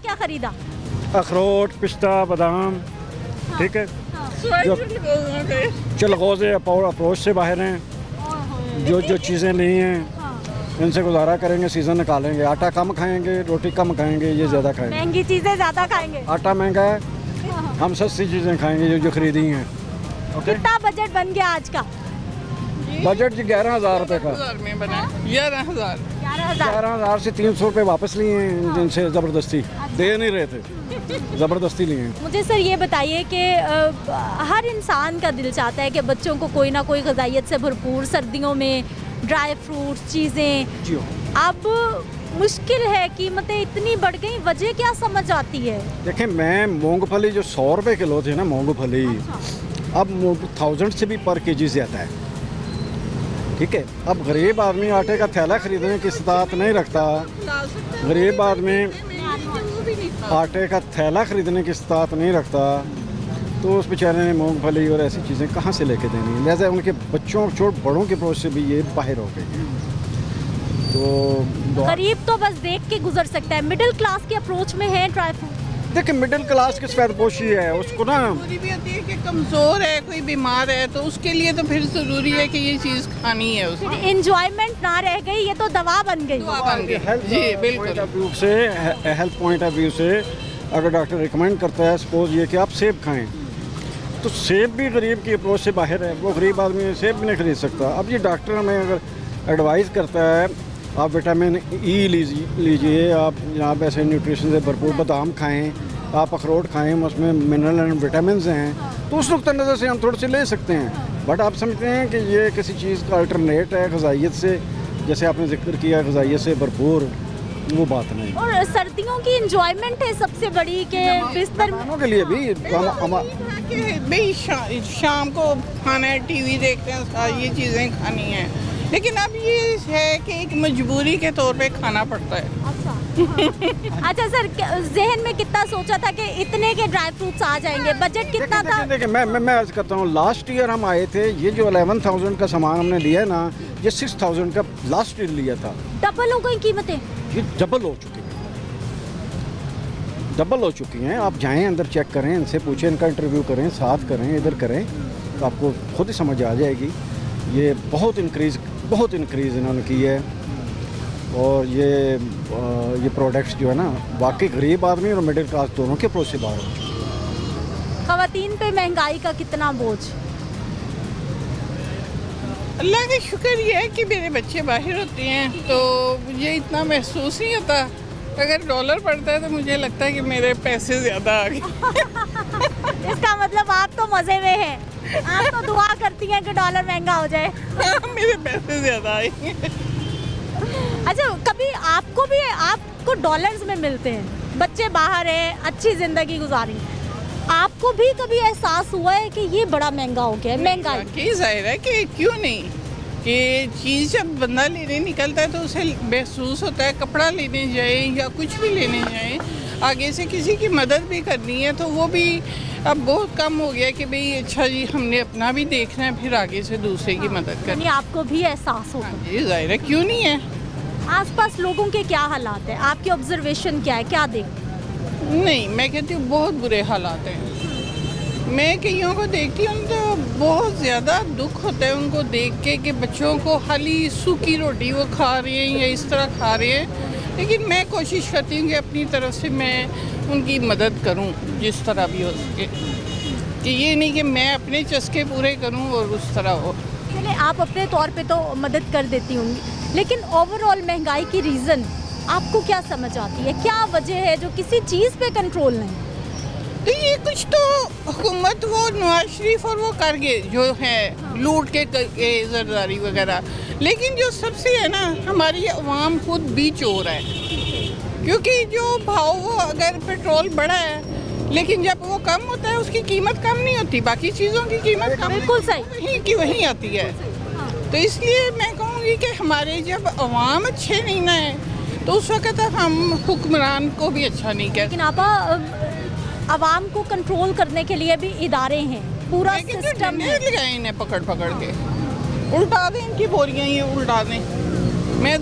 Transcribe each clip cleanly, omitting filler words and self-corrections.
क्या खरीदा? अखरोट, पिस्ता, बादाम, ठीक है, जो चलगोज़े अप्रोच से बाहर हैं, जो चीज़ें ली हैं इनसे गुजारा करेंगे, सीज़न निकालेंगे। आटा कम खाएंगे, रोटी कम खाएंगे, ये ज़्यादा खाएंगे। महंगी चीजें ज्यादा खाएंगे। आटा महंगा है, हम सस्ती चीज़ें खाएंगे जो खरीदी हैं। ओके, कितना बजट बन गया आज का? बजट जी 11,000 रुपये का। 11,000 में बना 11,000। 11,000। 11,000 से 300 रुपये वापस लिए हैं जिनसे ज़बरदस्ती दे नहीं रहे थे, ज़बरदस्ती लिए हैं। मुझे सर ये बताइए कि हर इंसान का दिल चाहता है कि बच्चों को कोई ना कोई ग़िज़ाइयत से भरपूर, सर्दियों में ड्राई फ्रूट्स चीज़ें। जी अब मुश्किल है, कीमतें इतनी बढ़ गई, वजह क्या समझ आती है? देखें, मैं मूंगफली जो 100 रुपये किलो थे ना मूंगफली, अब 1000 से भी पर केजी ज़्यादा है, ठीक है। अब गरीब आदमी आटे का थैला खरीदने की इस्तात नहीं रखता, गरीब आदमी आटे का थैला खरीदने की इस्तात नहीं रखता, तो उस बेचारे ने मूंगफली और ऐसी चीज़ें कहाँ से लेके देनी है। लिहाजा उनके बच्चों छोट बड़ों के परोस से भी ये बाहर हो गई। तो गरीब तो बस देख के गुजर सकता है, मिडिल क्लास के अप्रोच में है ड्राई फ्रूट। देखिए, मिडिल क्लास की सफेदपोशी है, उसको ना जरूरी भी होती है कि कमज़ोर है, कोई बीमार है, तो उसके लिए तो फिर ज़रूरी है कि ये चीज़ खानी है उसको। इंजॉयमेंट ना रह गई, ये तो दवा बन गई। जी बिल्कुल। हेल्थ पॉइंट ऑफ व्यू से अगर डॉक्टर रिकमेंड करता है, सपोज ये कि आप सेब खाएं, तो सेब भी गरीब की अप्रोच से बाहर है, वो गरीब आदमी सेब भी नहीं खरीद सकता। अब ये डॉक्टर हमें अगर एडवाइस करता है आप विटामिन ई लीजिए, आप यहाँ पे ऐसे न्यूट्रिशन से भरपूर बादाम खाएं, आप अखरोट खाएं, उसमें मिनरल एंड विटामिन हैं, तो उस नुक़्ते नज़र से हम थोड़े से ले सकते हैं। बट आप समझते हैं कि ये किसी चीज़ का अल्टरनेट है ग़िज़ाइयत से, जैसे आपने जिक्र किया ग़िज़ाइयत से भरपूर, वो बात नहीं। और सर्दियों की इंजॉयमेंट है सबसे बड़ी के बिस्तर मेहमानों के लिए भी भाई शाम को खाना है, टीवी देखते हैं, सारी ये चीज़ें खानी है, लेकिन अब ये है कि एक मजबूरी के तौर पे खाना पड़ता है। अच्छा अच्छा सर, जहन में कितना सोचा था कि इतने के ड्राई फ्रूट्स आ जाएंगे, बजट कितना था? देखिए, मैं अर्ज करता हूँ, लास्ट ईयर हम आए थे, ये जो 11,000 का सामान हमने लिया है ना, ये 6,000 का लास्ट ईयर लिया था। डबल हो गई कीमतें? ये डबल हो चुकी हैं, डबल हो चुकी हैं। आप जाएं अंदर, चेक करें, इनसे पूछें, इनका इंटरव्यू करें, साथ करें, इधर करें, तो आपको खुद ही समझ आ जाएगी। ये बहुत इंक्रीज़ इन्होंने की है, और ये प्रोडक्ट्स जो है ना, वाकई गरीब आदमी और मिडिल क्लास दोनों के अप्रोच से बाहर हो चुके हैं। ख़वातीन पे महंगाई का कितना बोझ? अल्लाह का शुक्र ये है कि मेरे बच्चे बाहर होते हैं, तो मुझे इतना महसूस नहीं होता। अगर डॉलर पड़ता है तो मुझे लगता है कि मेरे पैसे ज़्यादा आ गए। इसका मतलब आप तो मज़े में हैं, आप तो दुआ करती हैं कि डॉलर महंगा हो जाए। मेरे पैसे ज़्यादा आएंगे। अच्छा, कभी आपको डॉलर्स में मिलते हैं, बच्चे बाहर हैं, अच्छी ज़िंदगी गुजारी, आपको भी कभी एहसास हुआ है कि ये बड़ा महंगा हो गया है? महंगाई की जाहिर है कि क्यों नहीं, कि चीज़ जब बंदा लेने निकलता है तो उसे महसूस होता है, कपड़ा लेने जाए या कुछ भी लेने जाए, आगे से किसी की मदद भी करनी है, तो वो भी अब बहुत कम हो गया कि भाई अच्छा जी हमने अपना भी देखना है, फिर आगे से दूसरे की मदद करनी। यानी आपको भी एहसास होता है? जी जाहिर है, क्यों नहीं है। आसपास लोगों के क्या हालात है, आपकी ऑब्जर्वेशन क्या है, क्या देख? नहीं, मैं कहती हूँ बहुत बुरे हालात हैं। मैं कईयों को देखती हूँ तो बहुत ज़्यादा दुख होता है उनको देख के कि बच्चों को खाली सूखी रोटी वो खा रहे हैं या इस तरह खा रहे हैं, लेकिन मैं कोशिश करती हूँ कि अपनी तरफ से मैं उनकी मदद करूँ जिस तरह भी हो सके, कि ये नहीं कि मैं अपने चस्के पूरे करूँ और उस तरह हो। चलिए, आप अपने तौर पे तो मदद कर देती होंगी, लेकिन ओवरऑल महंगाई की रीज़न आपको क्या समझ आती है? क्या वजह है जो किसी चीज़ पे कंट्रोल नहीं? तो ये कुछ तो हुकूमत वो नवाज शरीफ और वो कर गए जो है, लूट के जरदारी वगैरह, लेकिन जो सबसे है ना, हमारी अवाम खुद भी चोर है, क्योंकि जो भाव वो अगर पेट्रोल बढ़ा है, लेकिन जब वो कम होता है उसकी कीमत कम नहीं होती, बाकी चीज़ों की कीमत कम बिल्कुल सही वहीं की वहीं आती है। तो इसलिए मैं कहूँगी कि हमारे जब अवाम अच्छे नहीं ना है तो उस वक्त हम हुक्मरान को भी अच्छा नहीं कहते। लेकिन आपा आवाम को कंट्रोल करने के लिए भी इदारे हैं, पूरा सिस्टम है। लगाए इन्हें पकड़ के उल्टा दें इनकी बोरियां, ये उल्टा दें। मैं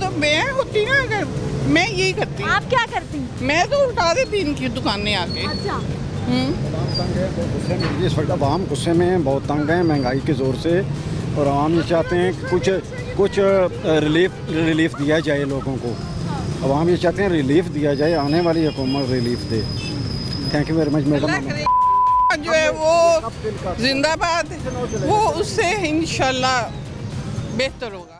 होती ना, अगर मैं यही करती हूँ। आप क्या करती? मैं तो उठा देती इनकी दुकानें आके। अच्छा, इस वक्त आवाम गुस्से में है, बहुत तंग है महंगाई के ज़ोर से, और आवाम ये चाहते हैं कि कुछ रिलीफ दिया जाए लोगों को। आवाम ये चाहते हैं रिलीफ दिया जाए, आने वाली हुकूमत relief they. Thank you very much madam. जो है वो जिंदाबाद, वो उससे इंशाल्लाह बेहतर होगा।